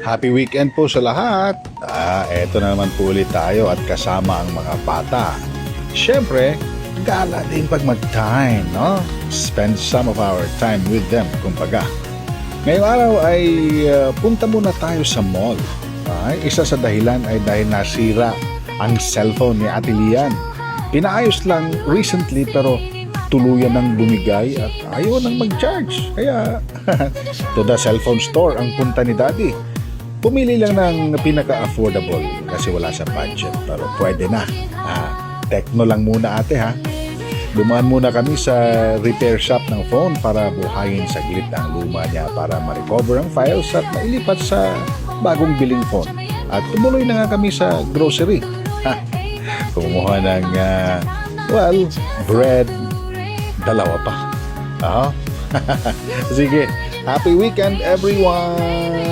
Happy weekend po sa lahat. Eto na naman po ulit tayo at kasama ang mga bata. Siyempre, gala din pag mag-time, no? Spend some of our time with them, kumbaga. Ngayong araw ay punta muna tayo sa mall. Isa sa dahilan ay dahil nasira ang cellphone ni Ate Lian. Pinaayos lang recently pero tuluyan ng bumigay at ayaw nang mag-charge. Kaya to the cellphone store ang punta ni Daddy. Pumili lang ng pinaka-affordable kasi wala sa budget pero pwede na. Tecno lang muna ate ha. Dumaan muna kami sa repair shop ng phone para buhayin saglit ang luma niya para ma-recover ang files at mailipat sa bagong biling phone. At tumuloy na nga kami sa grocery. Kumuha ng, bread. Dalawa pa. Sige, happy weekend everyone!